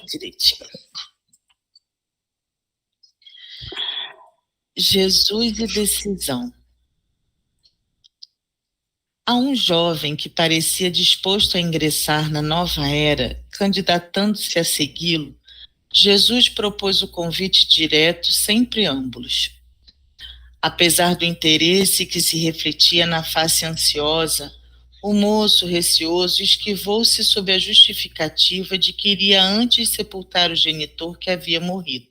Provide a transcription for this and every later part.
direitinho. Jesus e decisão. Há um jovem que parecia disposto a ingressar na nova era, candidatando-se a segui-lo. Jesus propôs o convite direto, sem preâmbulos. Apesar do interesse que se refletia na face ansiosa, o moço, receoso, esquivou-se sob a justificativa de que iria antes sepultar o genitor que havia morrido.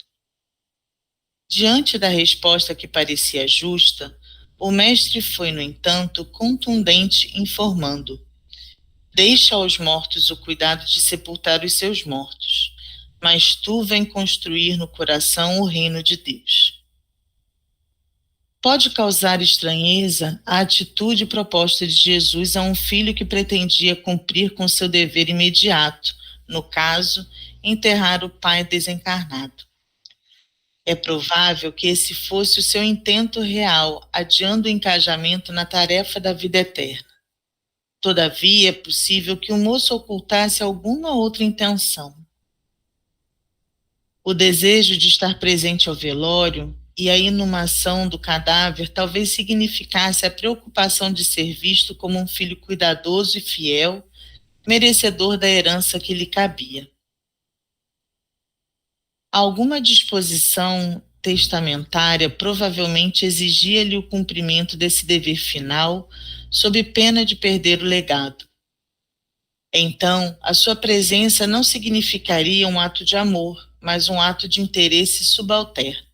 Diante da resposta que parecia justa, o mestre foi, no entanto, contundente, informando: deixa aos mortos o cuidado de sepultar os seus mortos, mas tu vem construir no coração o reino de Deus. Pode causar estranheza a atitude proposta de Jesus a um filho que pretendia cumprir com seu dever imediato, no caso, enterrar o pai desencarnado. É provável que esse fosse o seu intento real, adiando o engajamento na tarefa da vida eterna. Todavia, é possível que o moço ocultasse alguma outra intenção. O desejo de estar presente ao velório e a inumação do cadáver talvez significasse a preocupação de ser visto como um filho cuidadoso e fiel, merecedor da herança que lhe cabia. Alguma disposição testamentária provavelmente exigia-lhe o cumprimento desse dever final, sob pena de perder o legado. Então, a sua presença não significaria um ato de amor, mas um ato de interesse subalterno.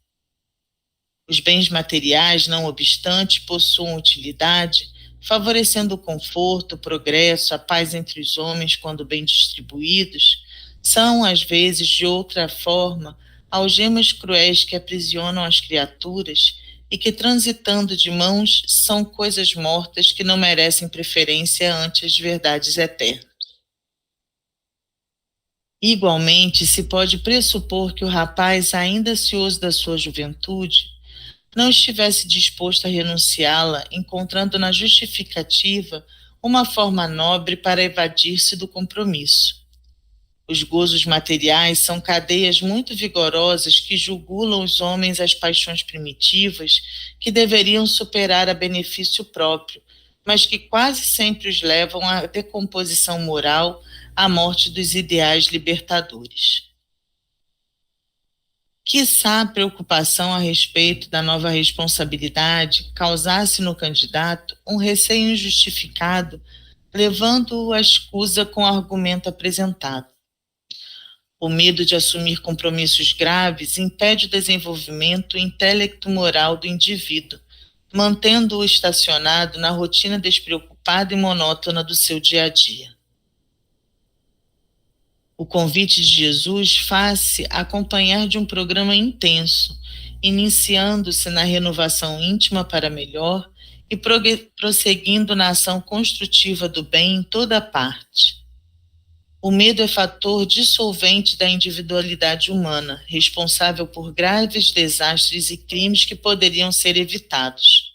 Os bens materiais, não obstante, possuem utilidade, favorecendo o conforto, o progresso, a paz entre os homens quando bem distribuídos. São, às vezes, de outra forma, algemas cruéis que aprisionam as criaturas e que, transitando de mãos, são coisas mortas que não merecem preferência ante as verdades eternas. Igualmente, se pode pressupor que o rapaz, ainda ansioso da sua juventude, não estivesse disposto a renunciá-la, encontrando na justificativa uma forma nobre para evadir-se do compromisso. Os gozos materiais são cadeias muito vigorosas que jugulam os homens às paixões primitivas que deveriam superar a benefício próprio, mas que quase sempre os levam à decomposição moral, à morte dos ideais libertadores. Quiçá a preocupação a respeito da nova responsabilidade causasse no candidato um receio injustificado, levando-o à escusa com o argumento apresentado. O medo de assumir compromissos graves impede o desenvolvimento intelecto-moral do indivíduo, mantendo-o estacionado na rotina despreocupada e monótona do seu dia a dia. O convite de Jesus faz-se acompanhar de um programa intenso, iniciando-se na renovação íntima para melhor e prosseguindo na ação construtiva do bem em toda parte. O medo é fator dissolvente da individualidade humana, responsável por graves desastres e crimes que poderiam ser evitados.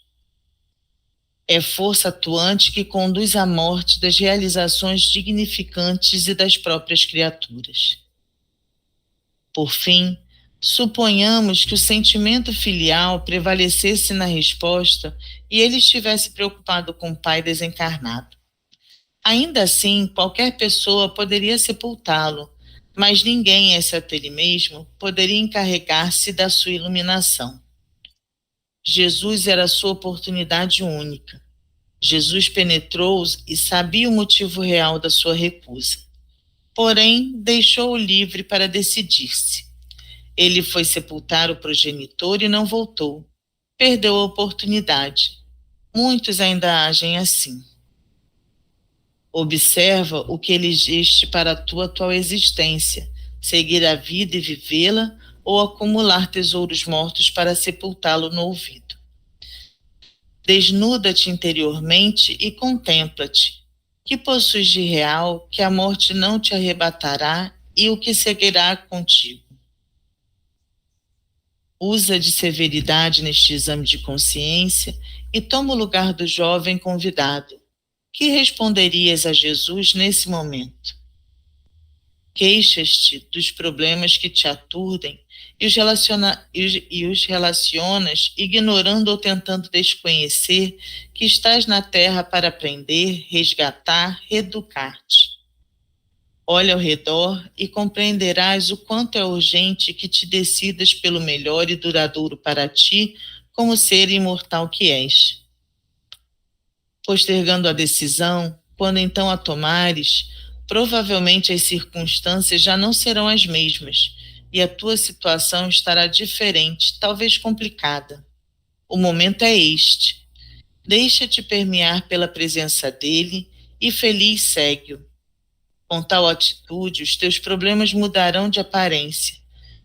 É força atuante que conduz à morte das realizações dignificantes e das próprias criaturas. Por fim, suponhamos que o sentimento filial prevalecesse na resposta e ele estivesse preocupado com o pai desencarnado. Ainda assim, qualquer pessoa poderia sepultá-lo, mas ninguém, exceto ele mesmo, poderia encarregar-se da sua iluminação. Jesus era a sua oportunidade única. Jesus penetrou-os e sabia o motivo real da sua recusa. Porém, deixou-o livre para decidir-se. Ele foi sepultar o progenitor e não voltou. Perdeu a oportunidade. Muitos ainda agem assim. Observa o que elegeste para a tua atual existência, seguir a vida e vivê-la ou acumular tesouros mortos para sepultá-lo no ouvido. Desnuda-te interiormente e contempla-te. Que possuis de real, que a morte não te arrebatará e o que seguirá contigo. Usa de severidade neste exame de consciência e toma o lugar do jovem convidado. Que responderias a Jesus nesse momento? Queixas-te dos problemas que te aturdem e os relacionas, ignorando ou tentando desconhecer que estás na Terra para aprender, resgatar, reeducar-te. Olha ao redor e compreenderás o quanto é urgente que te decidas pelo melhor e duradouro para ti, como ser imortal que és. Postergando a decisão, quando então a tomares, provavelmente as circunstâncias já não serão as mesmas e a tua situação estará diferente, talvez complicada. O momento é este. Deixa-te permear pela presença dele e feliz segue-o. Com tal atitude, os teus problemas mudarão de aparência,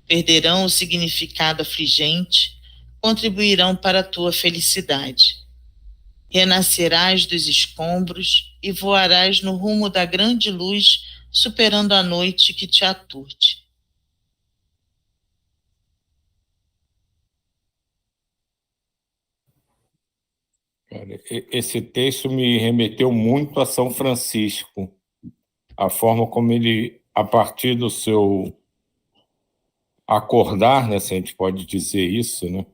perderão o significado afligente, contribuirão para a tua felicidade. Renascerás dos escombros e voarás no rumo da grande luz, superando a noite que te aturde. Esse texto me remeteu muito a São Francisco, a forma como ele, a partir do seu acordar, né, se a gente pode dizer isso, né,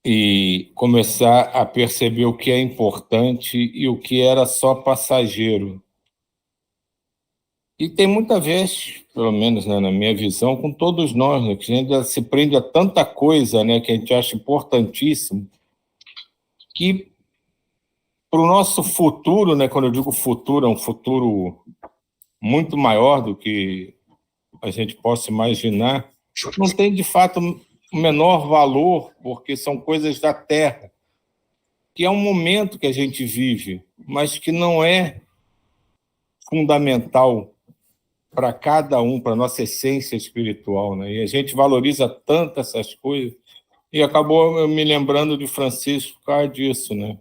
e começar a perceber o que é importante e o que era só passageiro. E tem muita vez, pelo menos, né, na minha visão, com todos nós, né, que a gente se prende a tanta coisa, né, que a gente acha importantíssimo, que para o nosso futuro, né, quando eu digo futuro, é um futuro muito maior do que a gente possa imaginar, não tem, de fato, o menor valor, porque são coisas da Terra, que é um momento que a gente vive, mas que não é fundamental para cada um, para a nossa essência espiritual, né? E a gente valoriza tanto essas coisas, e acabou eu me lembrando de Francisco por causa disso, né?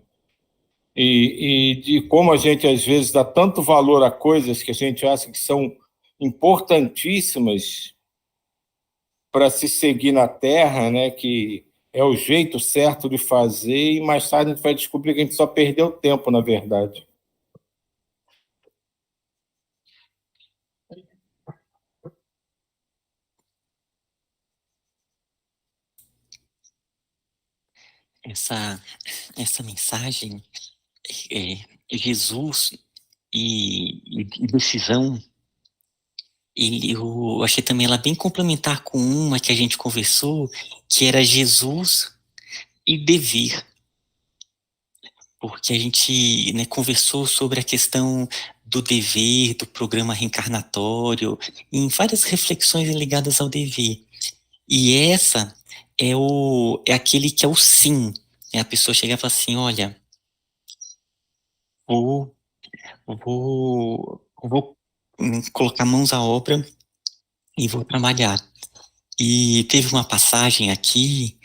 E de como a gente, às vezes, dá tanto valor a coisas que a gente acha que são importantíssimas para se seguir na Terra, né? Que é o jeito certo de fazer, e mais tarde a gente vai descobrir que a gente só perdeu tempo, na verdade. Essa mensagem, Jesus e decisão, eu achei também ela bem complementar com uma que a gente conversou, que era Jesus e dever. Porque a gente, né, conversou sobre a questão do dever, do programa reencarnatório, em várias reflexões ligadas ao dever. E essa é aquele que é o sim. A pessoa chega e fala assim, olha, vou, vou colocar mãos à obra e vou trabalhar. E teve uma passagem aqui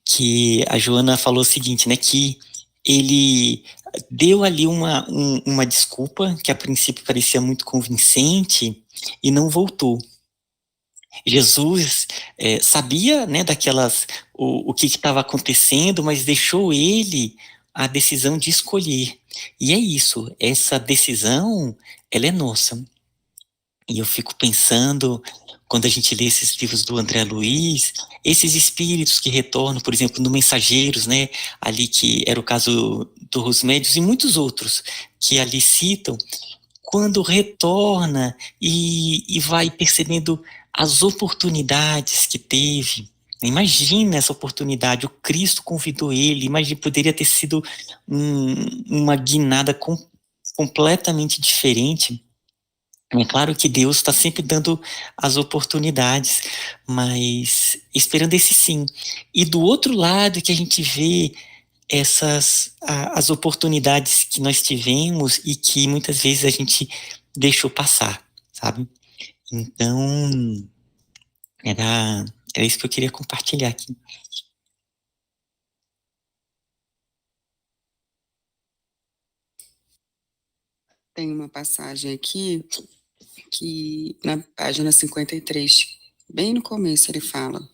que a Joana falou o seguinte, né, que ele deu ali uma desculpa que a princípio parecia muito convincente e não voltou. Jesus sabia, né, o que estava acontecendo, mas deixou ele a decisão de escolher. E é isso, essa decisão, ela é nossa. E eu fico pensando, quando a gente lê esses livros do André Luiz, esses espíritos que retornam, por exemplo, no Mensageiros, né, ali que era o caso dos Médios e muitos outros que ali citam, quando retorna e vai percebendo as oportunidades que teve. Imagina essa oportunidade, o Cristo convidou ele, imagina, poderia ter sido uma guinada completamente diferente. É claro que Deus está sempre dando as oportunidades, mas esperando esse sim. E do outro lado que a gente vê as oportunidades que nós tivemos e que muitas vezes a gente deixou passar, sabe? Então, era isso que eu queria compartilhar aqui. Tem uma passagem aqui que na página 53, bem no começo, ele fala: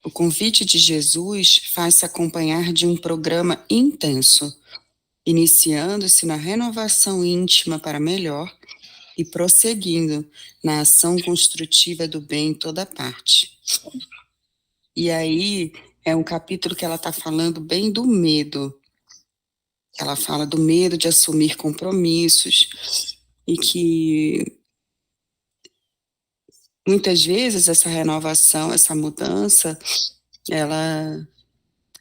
o convite de Jesus faz-se acompanhar de um programa intenso, iniciando-se na renovação íntima para melhor e prosseguindo na ação construtiva do bem em toda parte. E aí é um capítulo que ela está falando bem do medo. Ela fala do medo de assumir compromissos e que muitas vezes essa renovação, essa mudança, ela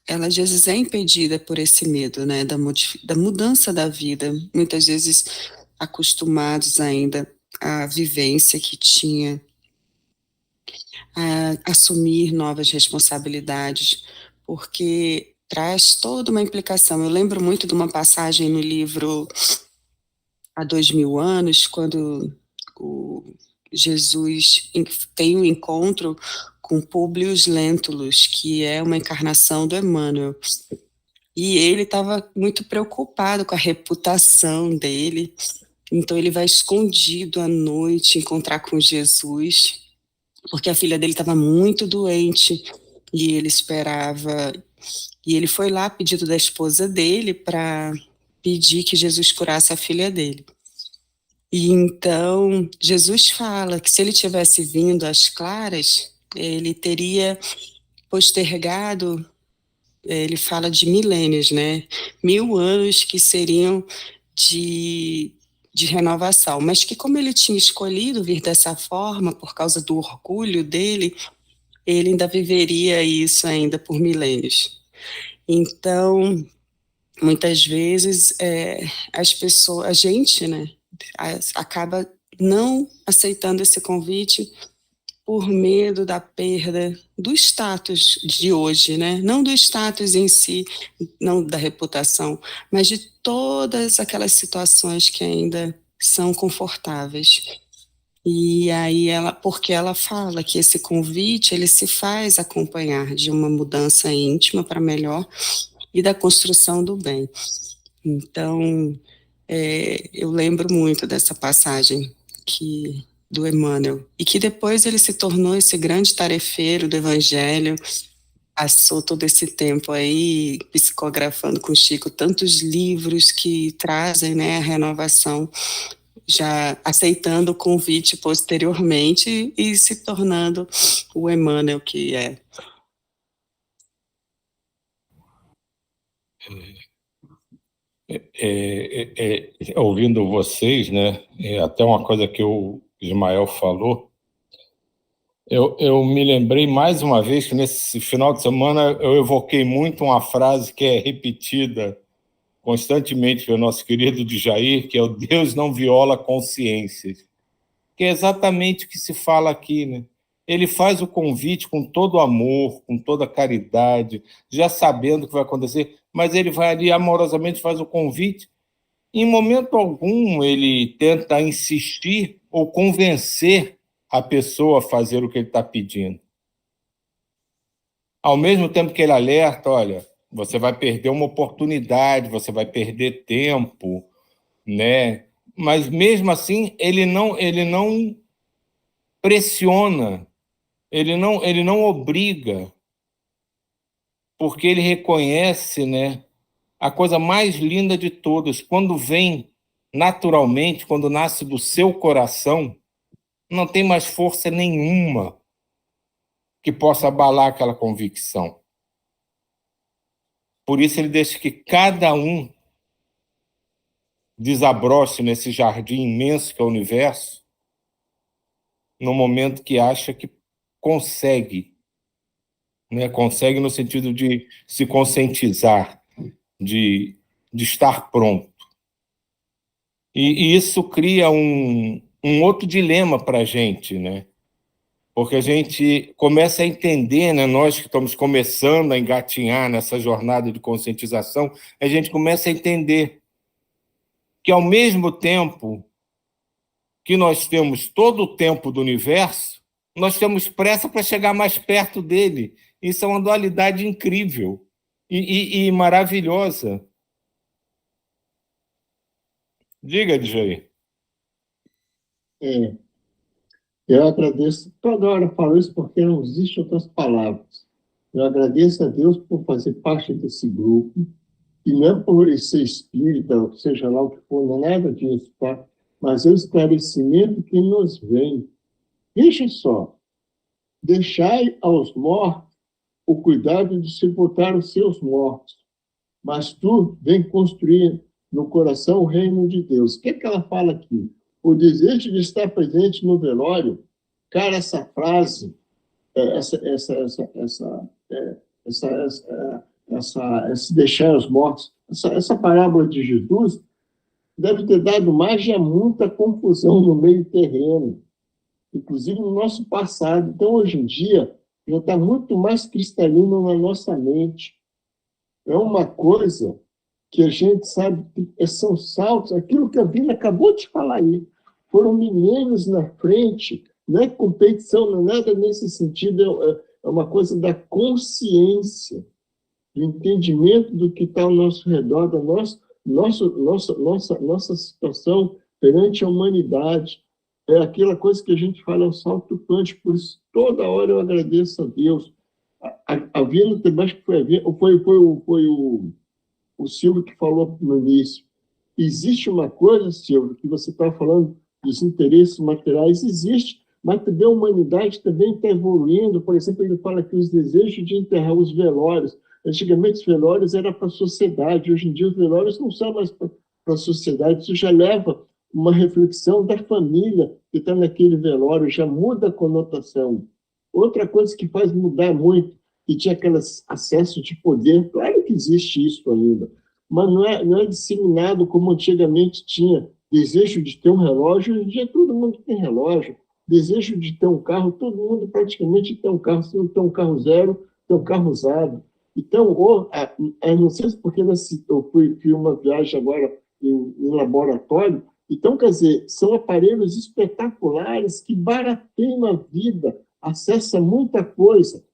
às vezes é impedida por esse medo, né, da mudança da vida, muitas vezes acostumados ainda à vivência que tinha, a assumir novas responsabilidades, porque traz toda uma implicação. Eu lembro muito de uma passagem no livro Há 2000 anos, quando o Jesus tem um encontro com Públio Lentulus, que é uma encarnação do Emmanuel. E ele estava muito preocupado com a reputação dele, então ele vai escondido à noite encontrar com Jesus, porque a filha dele estava muito doente, e ele esperava, e ele foi lá a pedido da esposa dele para pedir que Jesus curasse a filha dele. E então Jesus fala que se ele tivesse vindo às claras, ele teria postergado, ele fala de milênios, né? 1000 anos que seriam de renovação, mas que como ele tinha escolhido vir dessa forma, por causa do orgulho dele, ele ainda viveria isso ainda por milênios. Então, muitas vezes, as pessoas, a gente, né, acaba não aceitando esse convite por medo da perda do status de hoje, né? Não do status em si, não da reputação, mas de todas aquelas situações que ainda são confortáveis. E aí porque ela fala que esse convite, ele se faz acompanhar de uma mudança íntima para melhor e da construção do bem. Então, eu lembro muito dessa passagem do Emmanuel, e que depois ele se tornou esse grande tarefeiro do Evangelho, passou todo esse tempo aí psicografando com Chico tantos livros que trazem, né, a renovação, já aceitando o convite posteriormente e se tornando o Emmanuel que é. Ouvindo vocês, né, até uma coisa que o Ismael falou, eu me lembrei mais uma vez que nesse final de semana eu evoquei muito uma frase que é repetida constantemente pelo nosso querido Djair, que é o Deus não viola consciências, que é exatamente o que se fala aqui, né? Ele faz o convite com todo amor, com toda caridade, já sabendo o que vai acontecer, mas ele vai ali amorosamente, faz o convite. Em momento algum ele tenta insistir ou convencer a pessoa a fazer o que ele está pedindo. Ao mesmo tempo que ele alerta, olha, você vai perder uma oportunidade, você vai perder tempo, né? Mas mesmo assim ele não pressiona, ele não obriga, porque ele reconhece, né, a coisa mais linda de todas, quando vem naturalmente, quando nasce do seu coração, não tem mais força nenhuma que possa abalar aquela convicção. Por isso ele deixa que cada um desabroche nesse jardim imenso que é o universo, no momento que acha que consegue, né? Consegue no sentido de se conscientizar, de estar pronto. E isso cria um outro dilema para a gente, né? Porque a gente começa a entender, né? Nós que estamos começando a engatinhar nessa jornada de conscientização, a gente começa a entender que, ao mesmo tempo que nós temos todo o tempo do universo, nós temos pressa para chegar mais perto dele. Isso é uma dualidade incrível e maravilhosa. Diga, Djair. Eu agradeço, toda hora eu falo isso porque não existem outras palavras. Eu agradeço a Deus por fazer parte desse grupo, e não é por ser espírita, ou seja lá o que for, não é nada disso, tá? mas é o esclarecimento que nos vem. Veja só, deixai aos mortos o cuidado de sepultar os seus mortos, mas tu vem construir no coração o reino de Deus. O que é que ela fala aqui? O desejo de estar presente no velório, cara, essa frase, esse deixar os mortos, essa parábola de Jesus deve ter dado margem a muita confusão no meio terreno, inclusive no nosso passado. Então, hoje em dia, já está muito mais cristalino na nossa mente. É uma coisa que a gente sabe que são saltos, aquilo que a Bíblia acabou de falar aí. Foram milênios na frente, não é competição, não é nada nesse sentido, é uma coisa da consciência, do entendimento do que está ao nosso redor, da nossa situação perante a humanidade. É aquela coisa que a gente fala, é um salto quântico, por isso toda hora eu agradeço a Deus. A Vila também, acho que foi o Silvio que falou no início. Existe uma coisa, Silvio, que você está falando dos interesses materiais, existe, mas também a humanidade também está evoluindo. Por exemplo, ele fala que os desejos de enterrar os velórios, antigamente os velórios eram para a sociedade, hoje em dia os velórios não são mais para a sociedade, isso já leva uma reflexão da família que está naquele velório, já muda a conotação. Outra coisa que faz mudar muito, que tinha aquele acesso de poder, claro que existe isso ainda, mas não é disseminado como antigamente tinha. Desejo de ter um relógio, hoje em dia todo mundo tem relógio. Desejo de ter um carro, todo mundo praticamente tem um carro. Se não tem um carro zero, tem um carro usado. Então, não sei se porque eu fui uma viagem agora em laboratório, então, quer dizer, são aparelhos espetaculares que barateiam a vida, acessa muita coisa.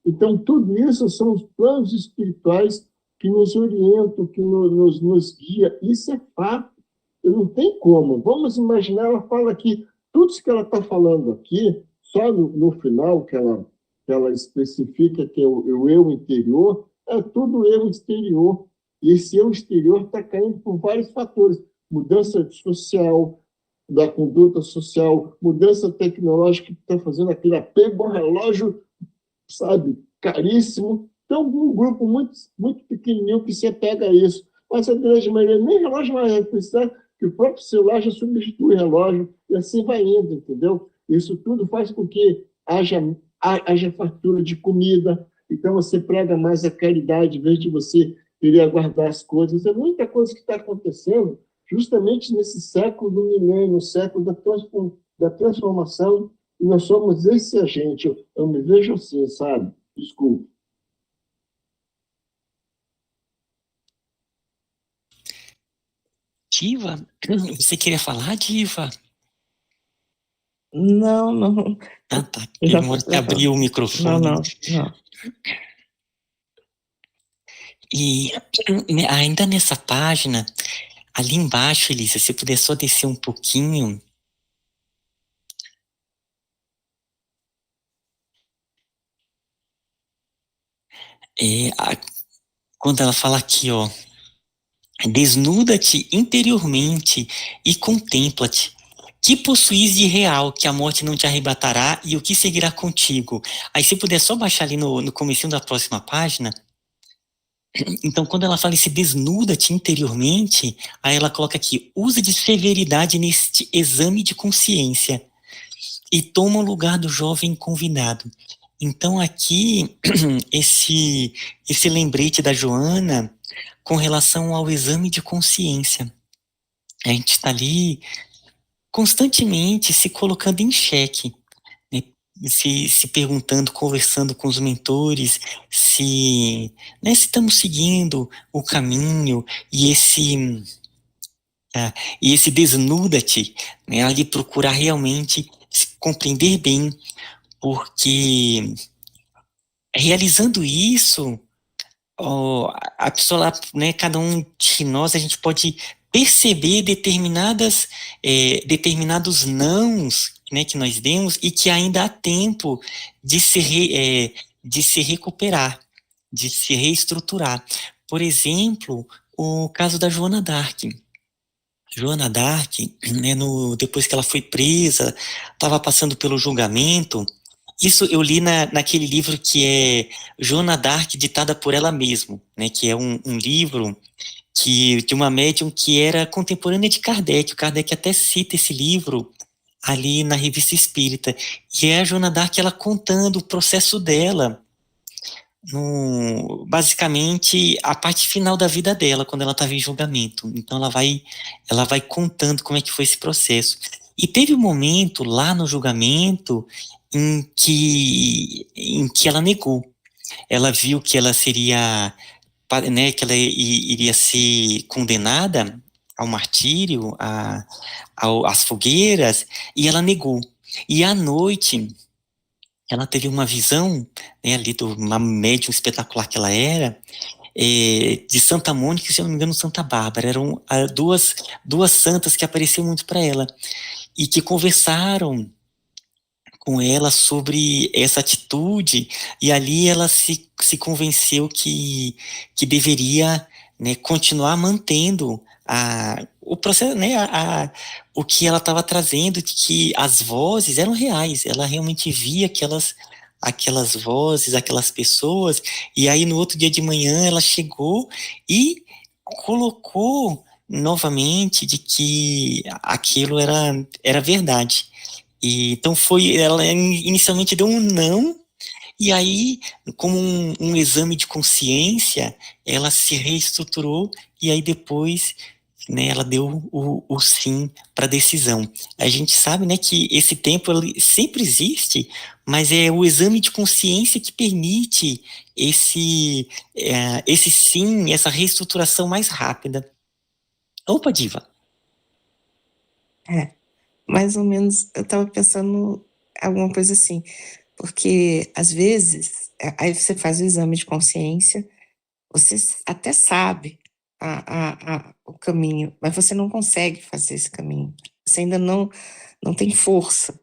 Então, tudo isso são os planos espirituais que nos orientam, que nos guiam. Isso é fato. Não tem como. Vamos imaginar, ela fala que tudo isso que ela está falando aqui, só no final que ela especifica que é o eu interior, é tudo eu exterior. E esse eu exterior está caindo por vários fatores. Mudança social, da conduta social, mudança tecnológica que está fazendo aquele apego ao relógio, sabe, caríssimo. Então, um grupo muito, muito pequenininho que se apega a isso. Mas a grande maioria nem relógio vai precisar, que o próprio celular já substitui o relógio, e assim vai indo, entendeu? Isso tudo faz com que haja fartura de comida, então você prega mais a caridade, em vez de você querer guardar as coisas. É muita coisa que está acontecendo justamente nesse século do milênio, século da transformação, e nós somos esse agente. Eu me vejo assim, sabe? Desculpa. Diva, você queria falar, Diva? Não. Ah, tá. Teve uma hora que abriu o microfone. Não. E ainda nessa página, ali embaixo, Elisa, se puder só descer um pouquinho. Quando ela fala aqui, ó, desnuda-te interiormente e contempla-te. Que possuis de real, que a morte não te arrebatará, e o que seguirá contigo? Aí se puder só baixar ali no comecinho da próxima página. Então, quando ela fala esse desnuda-te interiormente, aí ela coloca aqui, usa de severidade neste exame de consciência e toma o lugar do jovem convidado. Então, aqui, esse lembrete da Joana com relação ao exame de consciência. A gente está ali constantemente se colocando em xeque, né? se perguntando, conversando com os mentores, se estamos seguindo o caminho, e esse desnuda-te, né, ali procurar realmente se compreender bem, porque realizando isso, a pessoa, né, cada um de nós, a gente pode perceber determinados nãos, né, que nós demos, e que ainda há tempo de se recuperar, de se reestruturar. Por exemplo, o caso da Joana d'Arc. Joana d'Arc, né, depois que ela foi presa, estava passando pelo julgamento. Isso eu li naquele livro que é Joana d'Arc ditada por ela mesma, né, que é um livro de uma médium que era contemporânea de Kardec. O Kardec até cita esse livro ali na Revista Espírita. E é a Joana d'Arc, ela contando o processo dela, basicamente a parte final da vida dela, quando ela estava em julgamento. Então ela vai contando como é que foi esse processo. E teve um momento lá no julgamento em que ela negou. Ela viu que ela seria, né, que ela iria ser condenada ao martírio, às fogueiras, e ela negou. E à noite, ela teve uma visão, né, ali de uma médium espetacular que ela era, de Santa Mônica e, se eu não me engano, Santa Bárbara. Eram duas santas que apareciam muito para ela e que conversaram com ela sobre essa atitude, e ali ela se convenceu que deveria, né, continuar mantendo o processo, né, o que ela estava trazendo, de que as vozes eram reais. Ela realmente via aquelas vozes, aquelas pessoas, e aí no outro dia de manhã ela chegou e colocou novamente de que aquilo era verdade. E, então ela inicialmente deu um não, e aí, como um exame de consciência, ela se reestruturou, e aí depois, né, ela deu o sim para a decisão. A gente sabe, né, que esse tempo ele sempre existe, mas é o exame de consciência que permite esse sim, essa reestruturação mais rápida. Opa, Diva. Mais ou menos, eu estava pensando alguma coisa assim, porque às vezes, aí você faz o exame de consciência, você até sabe o caminho, mas você não consegue fazer esse caminho, você ainda não tem força,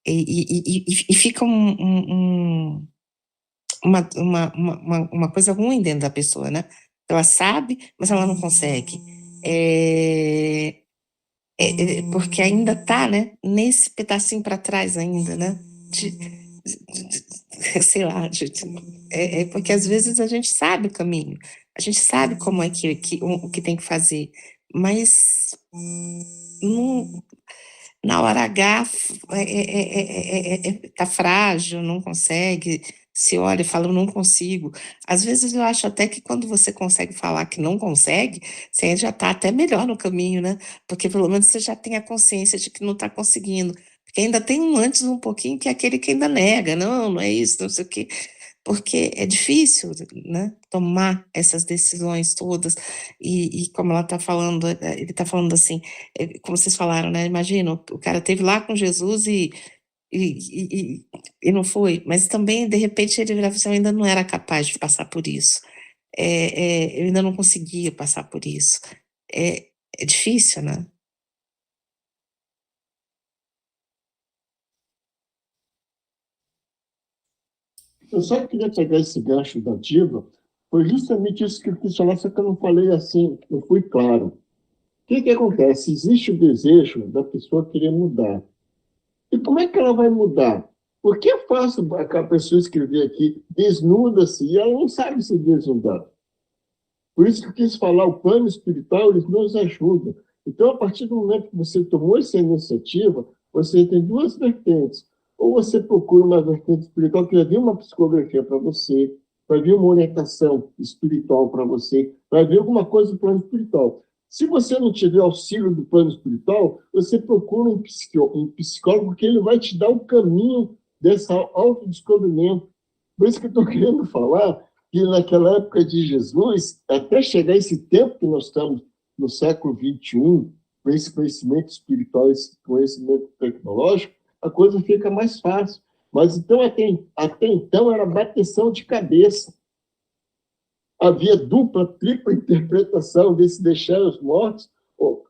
e fica uma coisa ruim dentro da pessoa, né? Ela sabe, mas ela não consegue. Porque ainda tá, né, nesse pedacinho para trás ainda, né, sei lá, porque às vezes a gente sabe o caminho, a gente sabe como é o que tem que fazer, mas não, na hora H tá frágil, não consegue, se olha e fala, eu não consigo. Às vezes eu acho até que quando você consegue falar que não consegue, você já está até melhor no caminho, né? Porque pelo menos você já tem a consciência de que não está conseguindo. Porque ainda tem um antes um pouquinho que é aquele que ainda nega, não é isso, não sei o quê. Porque é difícil, né, tomar essas decisões todas, e como ela está falando, ele está falando assim, como vocês falaram, né, imagina, o cara esteve lá com Jesus e não foi, mas também, de repente, ele virava assim, eu ainda não era capaz de passar por isso, eu ainda não conseguia passar por isso. É difícil, né? Eu só queria pegar esse gancho da Diva, foi justamente isso que eu quis falar, só que eu não falei assim, não fui claro. O que acontece? Existe o desejo da pessoa querer mudar. E como é que ela vai mudar? Porque é fácil a pessoa escrever aqui, desnuda-se, e ela não sabe se desnudar. Por isso que eu quis falar, o plano espiritual, eles nos ajudam. Então, a partir do momento que você tomou essa iniciativa, você tem duas vertentes. Ou você procura uma vertente espiritual, que vai vir uma psicografia para você, vai vir uma orientação espiritual para você, vai vir alguma coisa do plano espiritual. Se você não tiver auxílio do plano espiritual, você procura um psicólogo, porque ele vai te dar o caminho desse autodescobrimento. Por isso que eu estou querendo falar que naquela época de Jesus, até chegar esse tempo que nós estamos no século XXI, com esse conhecimento espiritual, esse conhecimento tecnológico, a coisa fica mais fácil. Mas então, até então, era bateção de cabeça. Havia dupla, tripla interpretação desse deixar os mortos, o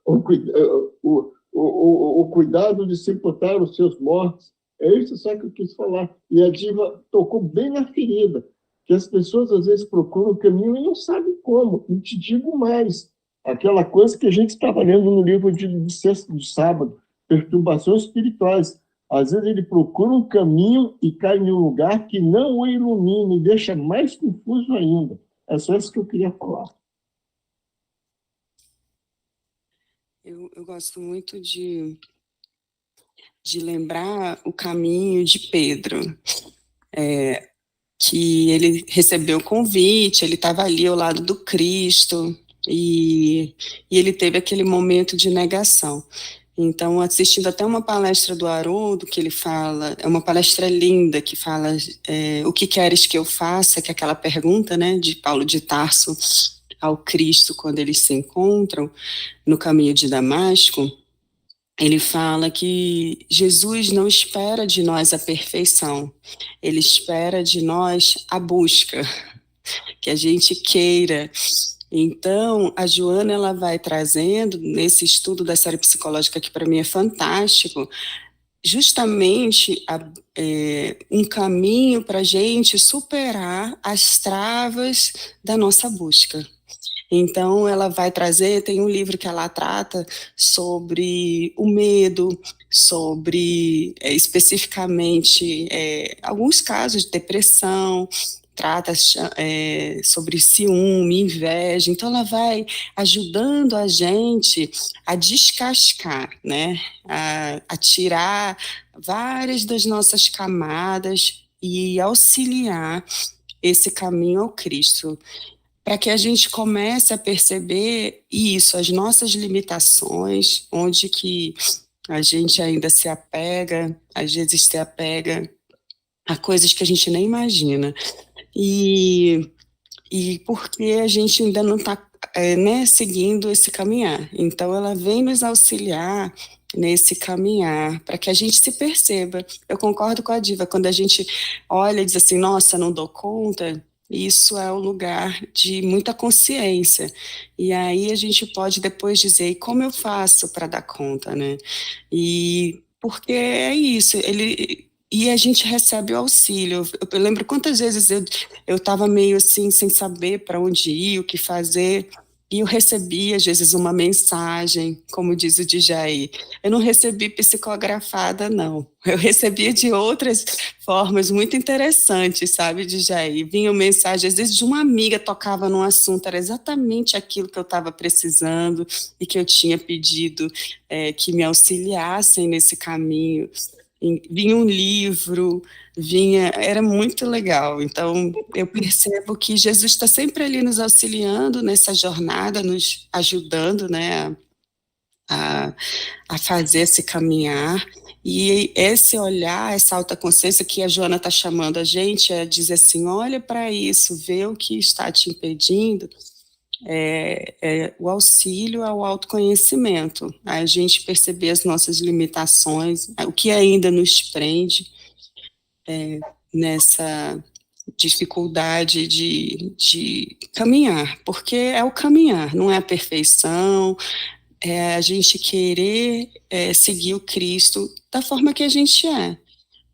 cuidado de sepultar os seus mortos. É isso só que eu quis falar. E a Diva tocou bem na ferida, que as pessoas às vezes procuram o caminho e não sabem como. E te digo mais, aquela coisa que a gente estava lendo no livro de sexta, de sábado, perturbações espirituais. Às vezes ele procura um caminho e cai em um lugar que não o ilumina e deixa mais confuso ainda. É só isso que eu queria falar. Eu gosto muito de lembrar o caminho de Pedro, que ele recebeu o convite, ele estava ali ao lado do Cristo, e ele teve aquele momento de negação. Então, assistindo até uma palestra do Haroldo, que ele fala, é uma palestra linda, que fala o que queres que eu faça, que é aquela pergunta, né, de Paulo de Tarso ao Cristo, quando eles se encontram no caminho de Damasco. Ele fala que Jesus não espera de nós a perfeição, ele espera de nós a busca, que a gente queira. Então, a Joana, ela vai trazendo, nesse estudo da série psicológica, que para mim é fantástico, justamente um caminho para a gente superar as travas da nossa busca. Então, ela vai trazer, tem um livro que ela trata sobre o medo, sobre, especificamente, alguns casos de depressão, trata sobre ciúme, inveja. Então, ela vai ajudando a gente a descascar, né? A tirar várias das nossas camadas e auxiliar esse caminho ao Cristo, para que a gente comece a perceber isso, as nossas limitações, onde que a gente ainda se apega, às vezes se apega a coisas que a gente nem imagina. E porque a gente ainda não está seguindo esse caminhar. Então, ela vem nos auxiliar nesse caminhar, para que a gente se perceba. Eu concordo com a Diva, quando a gente olha e diz assim, nossa, não dou conta, isso é um lugar de muita consciência. E aí a gente pode depois dizer, e como eu faço para dar conta, né? E porque é isso, e a gente recebe o auxílio. Eu lembro quantas vezes eu estava meio assim, sem saber para onde ir, o que fazer, e eu recebi, às vezes, uma mensagem, como diz o Djaí. Eu não recebi psicografada, não. Eu recebia de outras formas muito interessantes, sabe, Djaí? Vinha mensagem, às vezes, de uma amiga, tocava num assunto, era exatamente aquilo que eu estava precisando e que eu tinha pedido que me auxiliassem nesse caminho. Vinha um livro, era muito legal. Então, eu percebo que Jesus está sempre ali nos auxiliando nessa jornada, nos ajudando, né, a fazer esse caminhar. E esse olhar, essa autoconsciência que a Joana está chamando a gente, é dizer assim, olha para isso, vê o que está te impedindo, o auxílio ao autoconhecimento, a gente perceber as nossas limitações, o que ainda nos prende nessa dificuldade de caminhar, porque é o caminhar, não é a perfeição, é a gente querer seguir o Cristo da forma que a gente é,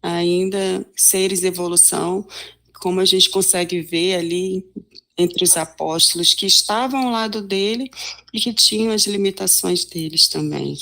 ainda seres de evolução, como a gente consegue ver ali entre os apóstolos que estavam ao lado dele e que tinham as limitações deles também.